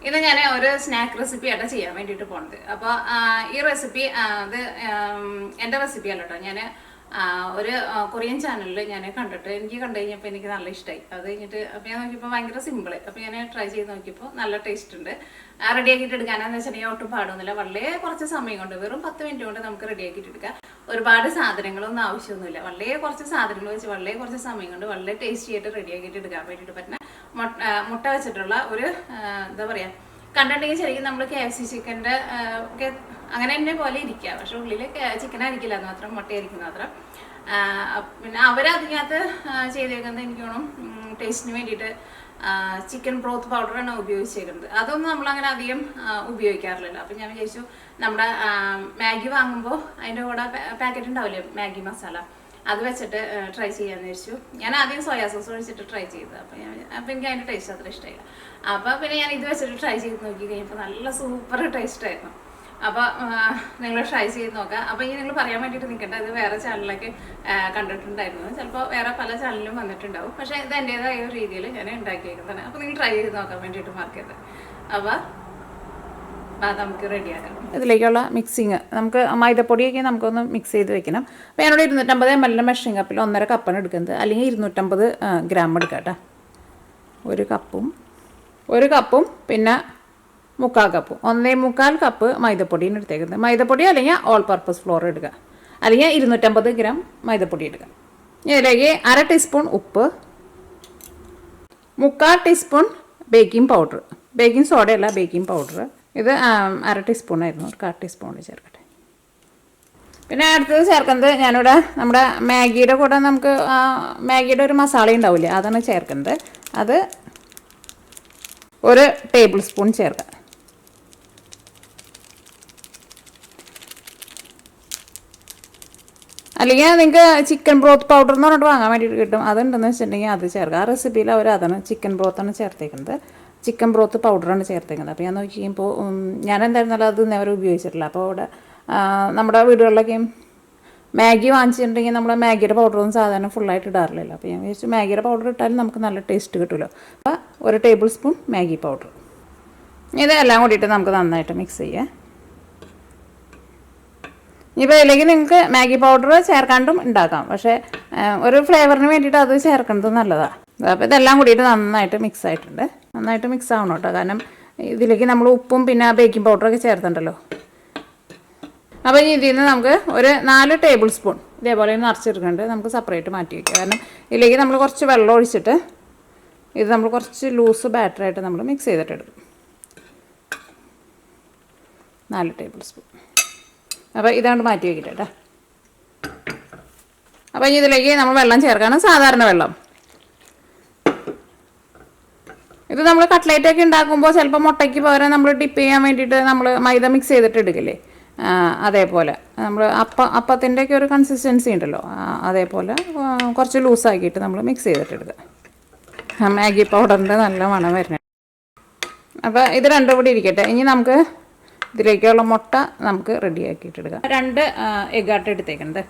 ഇന്ന് ഞാൻ ഒരു സ്നാക്ക് റെസിപ്പി ആയിട്ട് ചെയ്യാൻ വേണ്ടിയിട്ട് പോണത്. അപ്പോൾ ഈ റെസിപ്പി അത് എൻ്റെ റെസിപ്പി അല്ല കേട്ടോ. ഞാൻ ഒരു കൊറിയൻ ചാനലിൽ ഞാൻ കണ്ടിട്ട് എനിക്ക് കണ്ടു കഴിഞ്ഞപ്പോൾ എനിക്ക് നല്ല ഇഷ്ടമായി. അത് കഴിഞ്ഞിട്ട് അപ്പോൾ ഞാൻ നോക്കിയപ്പോൾ ഭയങ്കര സിമ്പിൾ. അപ്പോൾ ഞാൻ ട്രൈ ചെയ്ത് നോക്കിയപ്പോൾ നല്ല ടേസ്റ്റ് ഉണ്ട്. റെഡിയാക്കിയിട്ട് എടുക്കാനെന്ന് വെച്ചിട്ടുണ്ടെങ്കിൽ ഒട്ടും പാടൊന്നുമില്ല. വളരെ കുറച്ച് സമയം കൊണ്ട്, വെറും 10 മിനിറ്റ് കൊണ്ട് നമുക്ക് റെഡിയാക്കിയിട്ട് എടുക്കാം. ഒരുപാട് സാധനങ്ങളൊന്നും ആവശ്യമൊന്നുമില്ല. വളരെ കുറച്ച് സാധനങ്ങൾ വെച്ച് വളരെ കുറച്ച് സമയം കൊണ്ട് വളരെ ടേസ്റ്റി ആയിട്ട് റെഡിയാക്കിയിട്ട് എടുക്കാൻ വേണ്ടിയിട്ട് പറ്റുന്ന മുട്ട വെച്ചിട്ടുള്ള ഒരു എന്താ പറയുക, കണ്ടിട്ടുണ്ടെങ്കിൽ ശരിക്കും നമ്മൾ KFC ചിക്കൻ്റെ അങ്ങനെ തന്നെ പോലെ ഇരിക്കുക. പക്ഷെ ഉള്ളിൽ ചിക്കൻ ആയിരിക്കില്ല എന്ന് മാത്രം, മുട്ടയായിരിക്കും മാത്രം. പിന്നെ അവരതിനകത്ത് ചെയ്തേക്കുന്നത് എനിക്ക് തോന്നും ടേസ്റ്റിന് വേണ്ടിയിട്ട് ചിക്കൻ ബ്രോത്ത് പൗഡറാണ് ഉപയോഗിച്ചേക്കുന്നത്. അതൊന്നും നമ്മളങ്ങനെ അധികം ഉപയോഗിക്കാറില്ലല്ലോ. അപ്പം ഞാൻ വിചാരിച്ചു നമ്മുടെ മാഗി വാങ്ങുമ്പോൾ അതിൻ്റെ കൂടെ പാക്കറ്റ് ഉണ്ടാവില്ലേ മാഗി മസാല, അത് വെച്ചിട്ട് ട്രൈ ചെയ്യാമെന്ന് വെച്ചു. ഞാൻ ആദ്യം സോയാ സോസ് ഒഴിച്ചിട്ട് ട്രൈ ചെയ്തത്. അപ്പം എനിക്ക് അതിൻ്റെ ടേസ്റ്റ് അത്ര ഇഷ്ടമായില്ല. അപ്പോൾ പിന്നെ ഞാൻ ഇത് വെച്ചിട്ട് ട്രൈ ചെയ്ത് നോക്കി കഴിഞ്ഞപ്പോൾ നല്ല സൂപ്പർ ടേസ്റ്റ് ആയിരുന്നു. അപ്പോൾ നിങ്ങൾ ട്രൈ ചെയ്ത് നോക്കാം. അപ്പോൾ ഇനി നിങ്ങൾ പറയാൻ വേണ്ടിയിട്ട് നിൽക്കേണ്ട, ഇത് വേറെ ചാനലിലൊക്കെ കണ്ടിട്ടുണ്ടായിരുന്നു, ചിലപ്പോൾ വേറെ പല ചാനലിലും വന്നിട്ടുണ്ടാവും. പക്ഷേ ഇത് എൻ്റേതായ ഒരു രീതിയിൽ ഞാൻ ഉണ്ടാക്കിയേക്കുന്നതാണ്. അപ്പോൾ നിങ്ങൾ ട്രൈ ചെയ്ത് നോക്കാൻ വേണ്ടിയിട്ട് മറക്കരുത്. അപ്പോൾ നമുക്ക് റെഡിയാക്കാം. ഇതിലേക്കുള്ള മിക്സിങ് നമുക്ക് മൈദപ്പൊടിയൊക്കെ നമുക്കൊന്ന് മിക്സ് ചെയ്ത് വെക്കണം. അപ്പോൾ ഞാനോട് 250 ml മെഷറിംഗ് കപ്പിൽ 1.5 കപ്പാണ് എടുക്കുന്നത്, അല്ലെങ്കിൽ 250 ഗ്രാം എടുക്കാം കേട്ടോ. ഒരു കപ്പും പിന്നെ 3/4 കപ്പും 1.25 കപ്പ് മൈദപ്പൊടിയാണ് എടുത്തേക്കുന്നത്. മൈദപ്പൊടി അല്ലെങ്കിൽ ഓൾ പർപ്പസ് ഫ്ലോർ എടുക്കുക, അല്ലെങ്കിൽ 250 ഗ്രാം മൈദപ്പൊടി എടുക്കുക. ഇതിലേക്ക് 1/2 ടീസ്പൂൺ ഉപ്പ്, 3/4 ടീസ്പൂൺ ബേക്കിംഗ് പൗഡർ, ബേക്കിംഗ് സോഡയല്ല ബേക്കിംഗ് പൗഡർ. ഇത് 1/2 ടീസ്പൂണായിരുന്നു, ഒരു 1/4 ടീസ്പൂൺ ചേർക്കട്ടെ. പിന്നെ അടുത്തത് ചേർക്കുന്നത് ഞാനിവിടെ നമ്മുടെ മാഗിയുടെ കൂടെ നമുക്ക് മാഗിയുടെ ഒരു മസാല ഉണ്ടാവില്ലേ, അതാണ് ചേർക്കുന്നത്. അത് 1 ടേബിൾ സ്പൂൺ ചേർക്കാം. അല്ലെങ്കിൽ നിങ്ങൾക്ക് ചിക്കൻ ബ്രോത്ത് പൗഡർ എന്ന് പറഞ്ഞിട്ട് വാങ്ങാൻ വേണ്ടിയിട്ട് കിട്ടും, അതുണ്ടെന്ന് വെച്ചിട്ടുണ്ടെങ്കിൽ അത് ചേർക്കുക. ആ റെസിപ്പിയിൽ അവർ അതാണ് ചിക്കൻ ബ്രോത്താണ് ചേർത്തേക്കുന്നത്, ചിക്കൻ ബ്രോത്ത് പൗഡറാണ് ചേർത്തേക്കുന്നത്. അപ്പോൾ ഞാൻ നോക്കി കഴിയുമ്പോൾ ഞാൻ എന്തായിരുന്നാലും അത് നേരെ ഉപയോഗിച്ചിട്ടില്ല. അപ്പോൾ അവിടെ നമ്മുടെ വീടുകളിലൊക്കെ മാഗി വാങ്ങിച്ചിട്ടുണ്ടെങ്കിൽ നമ്മൾ മാഗിയുടെ പൗഡറൊന്നും സാധാരണ ഫുള്ളായിട്ട് ഇടാറില്ലല്ലോ. അപ്പോൾ ഞാൻ വിചാരിച്ചു മാഗിയുടെ പൗഡർ ഇട്ടാലും നമുക്ക് നല്ല ടേസ്റ്റ് കിട്ടുമല്ലോ. അപ്പോൾ 1 ടേബിൾ സ്പൂൺ മാഗി പൗഡർ. ഇതെല്ലാം കൂടിയിട്ട് നമുക്ക് നന്നായിട്ട് മിക്സ് ചെയ്യാം. ഇനിയിപ്പോൾ ഇതിലേക്ക് നിങ്ങൾക്ക് മാഗി പൗഡർ ചേർക്കാണ്ടും ഉണ്ടാക്കാം, പക്ഷേ ഒരു ഫ്ലേവറിന് വേണ്ടിയിട്ട് അത് ചേർക്കുന്നത് നല്ലതാണ്. അപ്പോൾ ഇതെല്ലാം കൂടിയിട്ട് നന്നായിട്ട് മിക്സ് ആയിട്ടുണ്ട്. നന്നായിട്ട് മിക്സ് ആവണം കേട്ടോ, കാരണം ഇതിലേക്ക് നമ്മൾ ഉപ്പും പിന്നെ ബേക്കിംഗ് പൗഡറൊക്കെ ചേർത്തിട്ടുണ്ടല്ലോ. അപ്പോൾ ഇതിൽ നിന്ന് നമുക്ക് ഒരു 4 ടേബിൾ സ്പൂൺ ഇതേപോലെ നിറച്ചെടുക്കുന്നുണ്ട്, നമുക്ക് സെപ്പറേറ്റ് മാറ്റി വയ്ക്കുക. കാരണം ഇതിലേക്ക് നമ്മൾ കുറച്ച് വെള്ളം ഒഴിച്ചിട്ട് ഇത് നമ്മൾ കുറച്ച് ലൂസ് ബാറ്ററായിട്ട് നമ്മൾ മിക്സ് ചെയ്തിട്ടെടുക്കും. 4 table spoon. അപ്പോൾ ഇതാണ്ട് മാറ്റി വയ്ക്കട്ടെ കേട്ടോ. അപ്പോൾ ഇനി ഇതിലേക്ക് നമ്മൾ വെള്ളം ചേർക്കാണ്, സാധാരണ വെള്ളം. ഇത് നമ്മൾ കട്ട്ലേറ്റൊക്കെ ഉണ്ടാക്കുമ്പോൾ ചിലപ്പോൾ മുട്ടയ്ക്ക് പകരം നമ്മൾ ഡിപ്പ് ചെയ്യാൻ വേണ്ടിയിട്ട് നമ്മൾ മൈദ മിക്സ് ചെയ്തിട്ട് എടുക്കില്ലേ, അതേപോലെ നമ്മൾ അപ്പത്തിൻ്റെയൊക്കെ ഒരു കൺസിസ്റ്റൻസി ഉണ്ടല്ലോ, അതേപോലെ കുറച്ച് ലൂസാക്കിയിട്ട് നമ്മൾ മിക്സ് ചെയ്തിട്ട് എടുക്കുക. മാഗി പൗഡറിൻ്റെ നല്ല മണം വരുന്നത്. അപ്പോൾ ഇത് രണ്ടും കൂടി ഇരിക്കട്ടെ. ഇനി നമുക്ക് ഇതിലേക്കുള്ള മുട്ട നമുക്ക് റെഡിയാക്കിയിട്ടെടുക്കാം. 2 എഗ്ഗാട്ട് എടുത്തേക്കുന്നത്.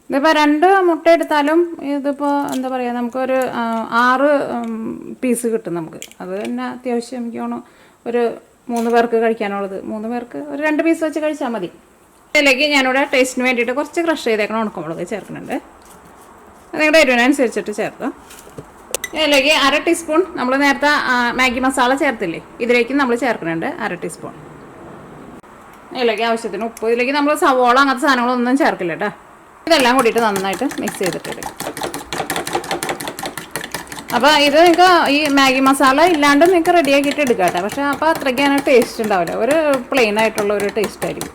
ഇതിപ്പോൾ 2 മുട്ട എടുത്താലും ഇതിപ്പോൾ എന്താ പറയുക, നമുക്കൊരു 6 പീസ് കിട്ടും നമുക്ക്. അത് തന്നെ അത്യാവശ്യം എനിക്ക് തോന്നുന്നു ഒരു 3 പേർക്ക് കഴിക്കാനുള്ളത്. 3 പേർക്ക് ഒരു 2 പീസ് വെച്ച് കഴിച്ചാൽ മതി. ഇതിലേക്ക് ഞാനിവിടെ ടേസ്റ്റിന് വേണ്ടിയിട്ട് കുറച്ച് ക്രഷ് ചെയ്തേക്കണം ഉണക്കമുളക് ചേർക്കുന്നുണ്ട്. നിങ്ങളുടെ എരിവിനനുസരിച്ചിട്ട് ചേർക്കാം. ഇതിലേക്ക് 1/2 ടീസ്പൂൺ നമ്മൾ നേരത്തെ മാഗി മസാല ചേർത്തില്ലേ, ഇതിലേക്ക് നമ്മൾ ചേർക്കുന്നുണ്ട് 1/2 ടീസ്പൂൺ. ഇതിലേക്ക് ആവശ്യത്തിന് ഉപ്പ്. ഇതിലേക്ക് നമ്മൾ സവോള അങ്ങനത്തെ സാധനങ്ങളൊന്നും ചേർക്കില്ല കേട്ടോ. ഇതെല്ലാം കൂടിയിട്ട് നന്നായിട്ട് മിക്സ് ചെയ്തിട്ടെടുക്കും. അപ്പോൾ ഇത് നിങ്ങൾക്ക് ഈ മാഗി മസാല ഇല്ലാണ്ട് നിങ്ങൾക്ക് റെഡിയാക്കിയിട്ട് എടുക്കാം കേട്ടോ. പക്ഷേ അപ്പോൾ അത്രയ്ക്ക് അങ്ങനെ ടേസ്റ്റ് ഉണ്ടാവില്ല, ഒരു പ്ലെയിൻ ആയിട്ടുള്ള ഒരു ടേസ്റ്റ് ആയിരിക്കും.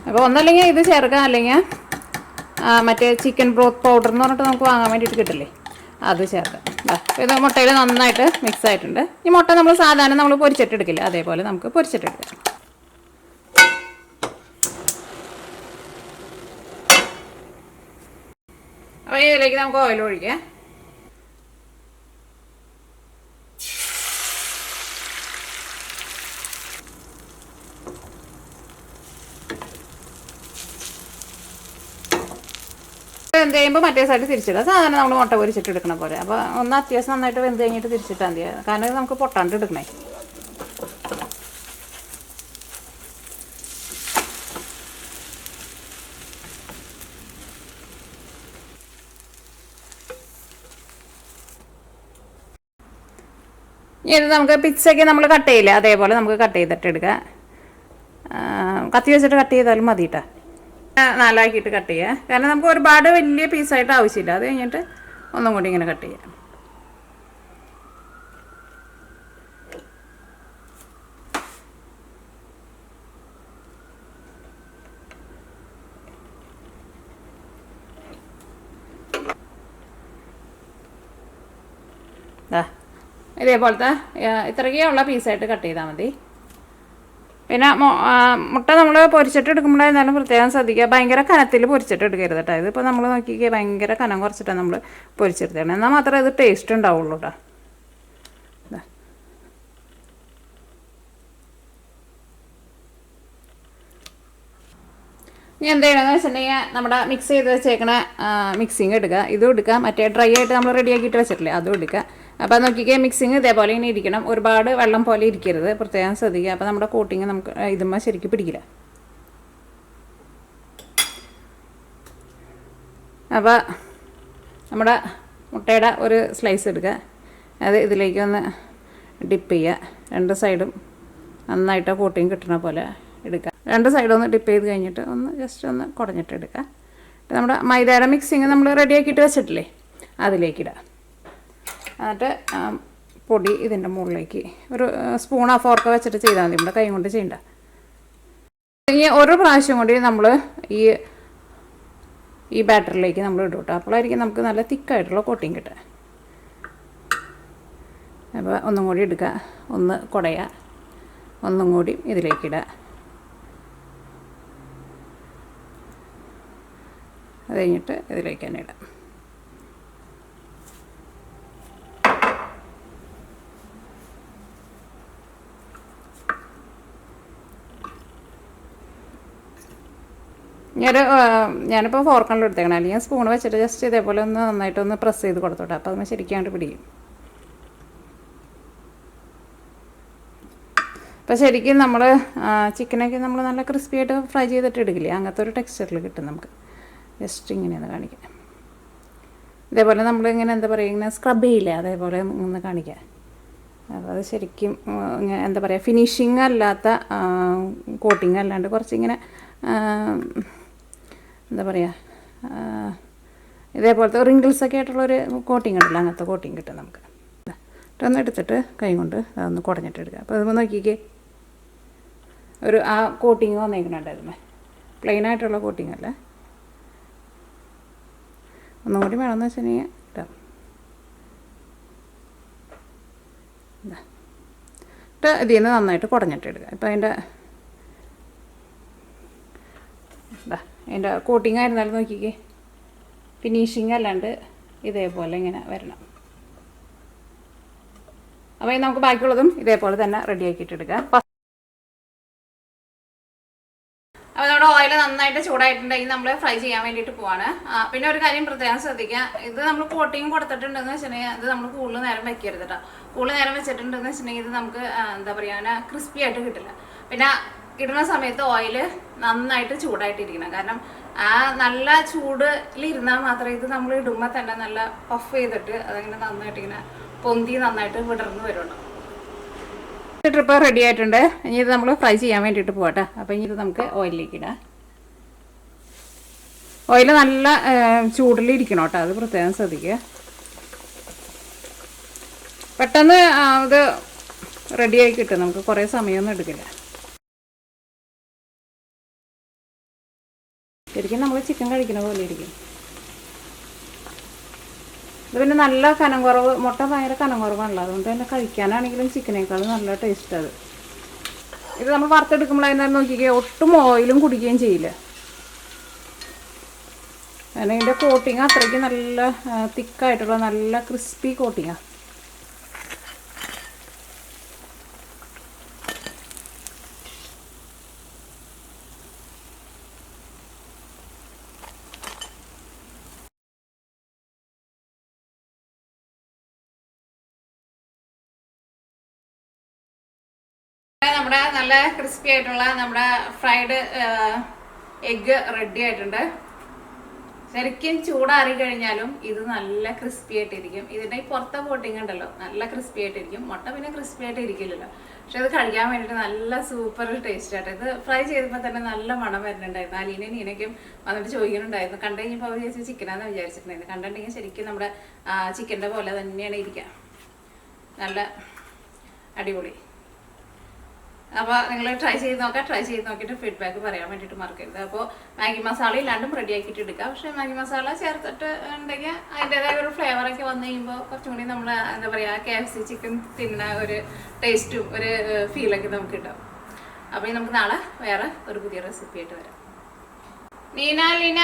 അപ്പോൾ ഒന്നല്ലെങ്കിൽ ഇത് ചേർക്കാം, അല്ലെങ്കിൽ മറ്റേ ചിക്കൻ ബ്രോത്ത് പൗഡർ എന്ന് പറഞ്ഞിട്ട് നമുക്ക് വാങ്ങാൻ വേണ്ടിയിട്ട് കിട്ടില്ലേ, അത് ചേർക്കാം. ഇത് മുട്ടയിൽ നന്നായിട്ട് മിക്സ് ആയിട്ടുണ്ട്. ഈ മുട്ട നമ്മൾ സാധാരണ നമ്മൾ പൊരിച്ചിട്ടെടുക്കില്ല, അതേപോലെ നമുക്ക് പൊരിച്ചിട്ടെടുക്കാം. അപ്പോൾ ഇതിലേക്ക് നമുക്ക് ഓയിൽ ഒഴിക്കാം. വെന്ത് കഴിയുമ്പോൾ മറ്റേ സൈഡ് തിരിച്ചിടുക. സാധാരണ നമ്മൾ മുട്ട പൊരിച്ചിട്ട് എടുക്കണ പോലെ. അപ്പോൾ ഒന്ന് അത്യാവശ്യം നന്നായിട്ട് വെന്ത് കഴിഞ്ഞിട്ട് തിരിച്ചിട്ടാൽ മതി. കാരണം ഇത് നമുക്ക് പൊട്ടാണ്ട് എടുക്കണേ. ഇത് നമുക്ക് പിzzയ്ക്ക് നമ്മൾ കട്ട് ചെയ്യില്ല, അതേപോലെ നമുക്ക് കട്ട് ചെയ്തിട്ട് എടുക്കുക. കത്തി വെച്ചിട്ട് കട്ട് ചെയ്താലും മതി കേട്ടോ. 4 ആക്കിയിട്ട് കട്ട് ചെയ്യുക. കാരണം നമുക്ക് ഒരുപാട് വലിയ പീസായിട്ട് ആവശ്യമില്ല. അത് കഴിഞ്ഞിട്ട് ഒന്നും കൂടി ഇങ്ങനെ കട്ട് ചെയ്യാം. ഇതേപോലത്തെ ഇത്രയ്ക്കുള്ള പീസായിട്ട് കട്ട് ചെയ്താൽ മതി. പിന്നെ മുട്ട നമ്മൾ പൊരിച്ചിട്ട് എടുക്കുമ്പോഴായിരുന്നാലും പ്രത്യേകം ശ്രദ്ധിക്കുക, ഭയങ്കര കനത്തിൽ പൊരിച്ചിട്ട് എടുക്കരുത് കേട്ടോ. ഇതിപ്പോൾ നമ്മൾ നോക്കിക്കുക ഭയങ്കര കനം കുറച്ചിട്ടാണ് നമ്മൾ പൊരിച്ചെടുത്തത്. എന്നാൽ മാത്രമേ ഇത് ടേസ്റ്റ് ഉണ്ടാവുള്ളൂ കേട്ടോ. ഇനി എന്ത് ചെയ്യണമെന്ന് വെച്ചിട്ടുണ്ടെങ്കിൽ നമ്മുടെ മിക്സ് ചെയ്ത് വെച്ചേക്കണ മിക്സിങ് എടുക്കുക. ഇതും എടുക്കുക, മറ്റേ ഡ്രൈ ആയിട്ട് നമ്മൾ റെഡിയാക്കിയിട്ട് വെച്ചിട്ടില്ലേ അതും എടുക്കുക. അപ്പോൾ നോക്കിക്കുക മിക്സിങ് ഇതേപോലെ ഇങ്ങനെ ഇരിക്കണം, ഒരുപാട് വെള്ളം പോലെ ഇരിക്കരുത്, പ്രത്യേകം ശ്രദ്ധിക്കുക. അപ്പോൾ നമ്മുടെ കോട്ടിങ് നമുക്ക് ഇതുമ്മ ശരിക്കും പിടിക്കില്ല. അപ്പോൾ നമ്മുടെ മുട്ടയുടെ ഒരു സ്ലൈസ് എടുക്കുക, അത് ഇതിലേക്ക് ഒന്ന് ഡിപ്പ് ചെയ്യുക. 2 സൈഡും നന്നായിട്ട് കോട്ടിങ് കിട്ടുന്ന പോലെ എടുക്കുക. 2 സൈഡും ഒന്ന് ഡിപ്പ് ചെയ്ത് കഴിഞ്ഞിട്ട് ഒന്ന് ജസ്റ്റ് ഒന്ന് കുടഞ്ഞിട്ട് എടുക്കുക. നമ്മുടെ മൈദയുടെ മിക്സിങ് നമ്മൾ റെഡിയാക്കിയിട്ട് വെച്ചിട്ടില്ലേ അതിലേക്കിടുക. എന്നിട്ട് പൊടി ഇതിൻ്റെ മുകളിലേക്ക് ഒരു സ്പൂണോ ഫോർക്കോ വെച്ചിട്ട് ചെയ്താൽ മതി, നമ്മുടെ കൈ കൊണ്ട് ചെയ്യണ്ട. ഇനി ഒരു പ്രാവശ്യം കൂടി നമ്മൾ ഈ ബാറ്ററിലേക്ക് നമ്മൾ ഇടും കേട്ടോ. അപ്പോഴായിരിക്കും നമുക്ക് നല്ല തിക്കായിട്ടുള്ള കോട്ടിങ് കിട്ടുക. അപ്പോൾ ഒന്നും കൂടി എടുക്കുക, ഒന്ന് കുടയുക, ഒന്നും കൂടി ഇതിലേക്കിടുക. അത് കഴിഞ്ഞിട്ട് ഇതിലേക്ക് തന്നെ ഇടാം. ഞാനിപ്പോൾ ഫോർക്കണിൽ എടുത്തേക്കണം, അല്ലെങ്കിൽ സ്പൂൺ വെച്ചിട്ട് ജസ്റ്റ് ഇതേപോലെ ഒന്ന് നന്നായിട്ടൊന്ന് പ്രസ് ചെയ്ത് കൊടുത്തോട്ടെ. അപ്പോൾ അത് ശരിക്കാണ്ട് പിടിക്കും. അപ്പോൾ ശരിക്കും നമ്മൾ ചിക്കനൊക്കെ നമ്മൾ നല്ല ക്രിസ്പി ആയിട്ട് ഫ്രൈ ചെയ്തിട്ട് എടുക്കില്ലേ, അങ്ങനത്തെ ഒരു ടെക്സ്ചറിൽ കിട്ടും നമുക്ക്. ജസ്റ്റ് ഇങ്ങനെയൊന്ന് കാണിക്കാം. ഇതേപോലെ നമ്മളിങ്ങനെ എന്താ പറയുക, ഇങ്ങനെ സ്ക്രബ് ചെയ്യില്ലേ, അതേപോലെ ഒന്ന് കാണിക്കാം. അപ്പോൾ അത് ശരിക്കും എന്താ പറയുക, ഫിനിഷിങ് അല്ലാത്ത കോട്ടിങ് അല്ലാണ്ട് കുറച്ചിങ്ങനെ എന്താ പറയുക, ഇതേപോലത്തെ റിങ്കിൾസൊക്കെ ആയിട്ടുള്ളൊരു കോട്ടിങ് ഉണ്ടല്ലോ, അങ്ങനത്തെ കോട്ടിങ് കിട്ടും നമുക്ക്. ഒന്ന് എടുത്തിട്ട് കൈ കൊണ്ട് അതൊന്ന് കുടഞ്ഞിട്ട് എടുക്കുക. അപ്പോൾ അതൊന്ന് നോക്കിക്കേ, ഒരു ആ കോട്ടിങ് വന്നേക്കണുണ്ടായിരുന്നേ, പ്ലെയിനായിട്ടുള്ള കോട്ടിങ് അല്ല. ഒന്നും കൂടി വേണമെന്ന് വെച്ചിട്ടുണ്ടെങ്കിൽ ഇട്ടാം. ഇട്ട് ഇതിൽ നിന്ന് നന്നായിട്ട് കുടഞ്ഞിട്ട് എടുക്കുക. ഇപ്പോൾ അതിൻ്റെ കോട്ടിങ് ആയിരുന്നാലും നോക്കിക്കേ, ഫിനിഷിങ് അല്ലാണ്ട് ഇതേപോലെ ഇങ്ങനെ വരണം. അപ്പോൾ നമുക്ക് ബാക്കിയുള്ളതും ഇതേപോലെ തന്നെ റെഡിയാക്കിയിട്ട് എടുക്കാം. അപ്പോൾ നമ്മുടെ ഓയിൽ നന്നായിട്ട് ചൂടായിട്ടുണ്ടെങ്കിൽ നമ്മൾ ഫ്രൈ ചെയ്യാൻ വേണ്ടിയിട്ട് പോവാണ്. പിന്നെ ഒരു കാര്യം പ്രത്യേകം ശ്രദ്ധിക്കുക, ഇത് നമ്മൾ കോട്ടിങ് കൊടുത്തിട്ടുണ്ടെന്ന് വെച്ചിട്ടുണ്ടെങ്കിൽ ഇത് നമ്മൾ കൂടുതൽ നേരം വെക്കരുത് കേട്ടോ. കൂടുതൽ നേരം വെച്ചിട്ടുണ്ടെന്ന് വെച്ചിട്ടുണ്ടെങ്കിൽ ഇത് നമുക്ക് എന്താ പറയുക, ക്രിസ്പി ആയിട്ട് കിട്ടില്ല. പിന്നെ ഇടുന്ന സമയത്ത് ഓയിൽ നന്നായിട്ട് ചൂടായിട്ടിരിക്കണം. കാരണം ആ നല്ല ചൂടിലിരുന്നാൽ മാത്രമേ ഇത് നമ്മൾ ഇടുമ്പോൾ തന്നെ നല്ല പഫ് ചെയ്തിട്ട് അതങ്ങനെ നന്നായിട്ട് ഇങ്ങനെ പൊന്തി നന്നായിട്ട് വിടർന്ന് വരുള്ളൂ. ട്രിപ്പ് റെഡി ആയിട്ടുണ്ട്. ഇനി ഇത് നമ്മൾ ഫ്രൈ ചെയ്യാൻ വേണ്ടിയിട്ട് പോകട്ടെ. അപ്പോൾ ഇനി ഇത് നമുക്ക് ഓയിലിലേക്ക് ഇടാം. ഓയിൽ നല്ല ചൂടിലിരിക്കണം കേട്ടോ, അത് പ്രത്യേകം ശ്രദ്ധിക്കുക. പെട്ടെന്ന് ഇത് റെഡിയായി കിട്ടും, നമുക്ക് കുറേ സമയമൊന്നും എടുക്കില്ല. ശരിക്കും നമ്മൾ ചിക്കൻ കഴിക്കുന്ന പോലെ ഇരിക്കും. ഇത് പിന്നെ നല്ല കനം കുറവ്, മുട്ട ഭയങ്കര കനം കുറവാണല്ലോ, അതുകൊണ്ട് തന്നെ കഴിക്കാനാണെങ്കിലും ചിക്കനേക്കാളും നല്ല ടേസ്റ്റ് അത്. ഇത് നമ്മൾ വറുത്തെടുക്കുമ്പോഴായിരുന്നാലും നോക്കിക്കുക, ഒട്ടും ഓയിലും കുടിക്കുകയും ചെയ്യില്ല. കാരണം ഇതിൻ്റെ കോട്ടിങ് അത്രയ്ക്ക് നല്ല തിക്കായിട്ടുള്ള നല്ല ക്രിസ്പി കോട്ടിങ്ങാണ്. നമ്മുടെ നല്ല ക്രിസ്പി ആയിട്ടുള്ള നമ്മുടെ ഫ്രൈഡ് എഗ്ഗ് റെഡി ആയിട്ടുണ്ട്. ശരിക്കും ചൂടാറി കഴിഞ്ഞാലും ഇത് നല്ല ക്രിസ്പി ആയിട്ടിരിക്കും. ഇതിന്റെ പുറത്തെ കോട്ടിങ് ഉണ്ടല്ലോ നല്ല ക്രിസ്പി ആയിട്ടിരിക്കും. മുട്ട പിന്നെ ക്രിസ്പി ആയിട്ട് ഇരിക്കില്ലല്ലോ. പക്ഷെ ഇത് കഴിക്കാൻ വേണ്ടിയിട്ട് നല്ല സൂപ്പർ ടേസ്റ്റ് ആയിട്ട്. ഇത് ഫ്രൈ ചെയ്തപ്പോൾ തന്നെ നല്ല മണം വരുന്നുണ്ടായിരുന്നു. അലീനയും നീനയ്ക്കും വന്നിട്ട് ചോദിക്കുന്നുണ്ടായിരുന്നു. കണ്ടു കഴിഞ്ഞപ്പോൾ അവർ ചേച്ചി ചിക്കനാന്ന് വിചാരിച്ചിട്ടുണ്ടായിരുന്നു. കണ്ടിട്ടുണ്ടെങ്കിൽ ശരിക്കും നമ്മുടെ ചിക്കൻ്റെ പോലെ തന്നെയാണ് ഇരിക്കുക. നല്ല അടിപൊളി. അപ്പോൾ നിങ്ങൾ ട്രൈ ചെയ്ത് നോക്കിയിട്ട് ഫീഡ്ബാക്ക് പറയാൻ വേണ്ടിയിട്ട് മറക്കരുത്. അപ്പോൾ മാഗി മസാല ഇല്ലാണ്ടും റെഡി ആക്കിയിട്ട് എടുക്കുക. പക്ഷേ മാഗി മസാല ചേർത്തിട്ട് ഉണ്ടെങ്കിൽ അതിൻ്റെതായ ഒരു ഫ്ലേവറൊക്കെ വന്നു കഴിയുമ്പോൾ കുറച്ചും കൂടി നമ്മൾ എന്താ പറയുക KFC ചിക്കൻ തിന്നുന്ന ഒരു ടേസ്റ്റും ഒരു ഫീലൊക്കെ നമുക്ക് കിട്ടും. അപ്പോൾ നമുക്ക് നാളെ വേറെ ഒരു പുതിയ റെസിപ്പി ആയിട്ട് വരാം. ലീന